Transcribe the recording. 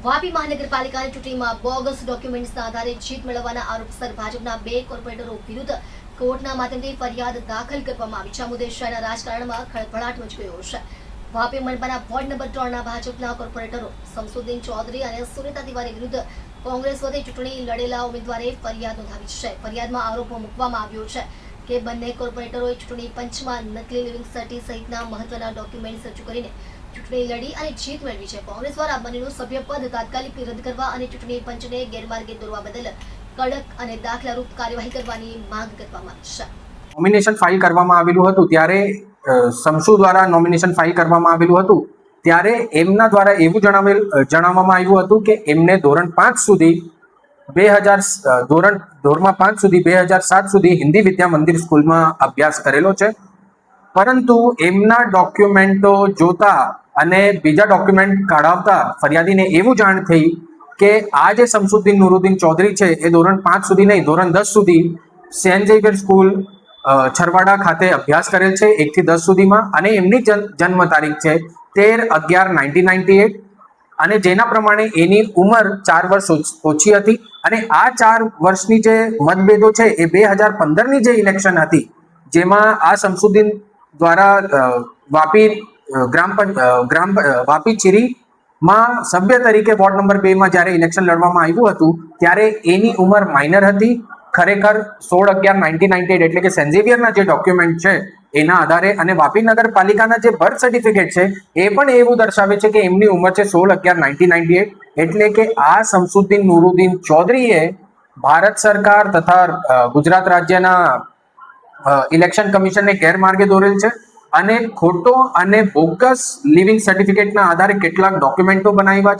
વાપી મહાનગરપાલિકાની ચૂંટણીમાં બોગસ ડોક્યુમેન્ટ્સના આધારે જીત મેળવવાના આરોપસર ભાજપના 2 કોર્પોરેટરો વિરુદ્ધ કોર્ટના માધ્યમથી ફરિયાદ દાખલ કરવામાં આવી છે. આ મુદ્દે શહેરના રાજકારણમાં ખળભળાટ મચી ગયો છે. વાપી મનપાના વોર્ડ નંબર 3ના ભાજપના કોર્પોરેટરો શમસુદ્દીન ચૌધરી અને સુનિતા તિવારી વિરુદ્ધ કોંગ્રેસ વતી ચૂંટણી લડેલા ઉમેદવારે ફરિયાદ નોંધાવી છે. ફરિયાદમાં આરોપ મૂકવામાં આવ્યો છે કે બંને કોર્પોરેટરોએ ચૂંટણી પંચમાં નકલી લિવિંગ સર્ટી સહિતના મહત્વના ડોક્યુમેન્ટ્સ રજૂ કરીને ચૂંટણી લડી અને જીત મેળવી છે. કોંગ્રેસ દ્વારા બંનેનું સભ્યપદ તાત્કાલિક રદ કરવા અને ચૂંટણી પંચને ગેરમાર્ગે દોરવા બદલ કડક અને દાખલારૂપ કાર્યવાહી કરવાની માંગ કરવામાં આવી છે. નોમિનેશન ફાઇલ કરવામાં આવેલું હતું ત્યારે સમસુ દ્વારા નોમિનેશન ફાઇલ કરવામાં આવેલું હતું ત્યારે એમના દ્વારા એવું જણાવવામાં આવ્યું હતું કે એમને ધોરણ 5 સુધી 2007 સુધી હિન્દી વિદ્યા મંદિર સ્કૂલમાં અભ્યાસ કરેલો છે, પરંતુ એમના ડોક્યુમેન્ટો જોતા અને બીજા ડોક્યુમેન્ટ કાઢાવતા ફરિયાદીને એવું જાણ થઈ કે આ જે શમસુદ્દીન નુરુદ્દીન ચૌધરી છે એ ધોરણ 5 સુધી નહીં, ધોરણ 10 સુધી સેન્ટ ઝેવિયર સ્કૂલ છરવાડા ખાતે અભ્યાસ કરેલ છે 1 થી 10 સુધીમાં, અને એમની જન્મ તારીખ છે 13/11/1998 અને જેના પ્રમાણે એની ઉંમર 4 વર્ષ ઓછી હતી. અને આ 4 વર્ષની જે મતભેદો છે એ 2015ની જે ઇલેક્શન હતી જેમાં આ શમસુદ્દીન દ્વારા વાપી ચીરીમાં સભ્ય તરીકે વોર્ડ નંબર 2 માં જ્યારે ઇલેક્શન લડવામાં આવ્યું હતું ત્યારે એની ઉંમર માઇનર હતી. ખરેખર 16/11/1998 એટલે કે સેન્ટ ઝેવિયરના જે ડોક્યુમેન્ટ છે એના આધારે અને વાપી નગરપાલિકાના જે બર્થ સર્ટિફિકેટ છે એ પણ એવું દર્શાવે છે કે એમની ઉંમર છે 16/11/1998. એટલે કે આ શમસુદ્દીન નુરુદ્દીન ચૌધરીએ ભારત સરકાર તથા ગુજરાત રાજ્યના ઇલેક્શન કમિશનને ગેરમાર્ગે દોરેલ છે અને ખોટો અને બોગસ લિવિંગ સર્ટિફિકેટના આધારે કેટલાક ડોક્યુમેન્ટો બનાવ્યા છે.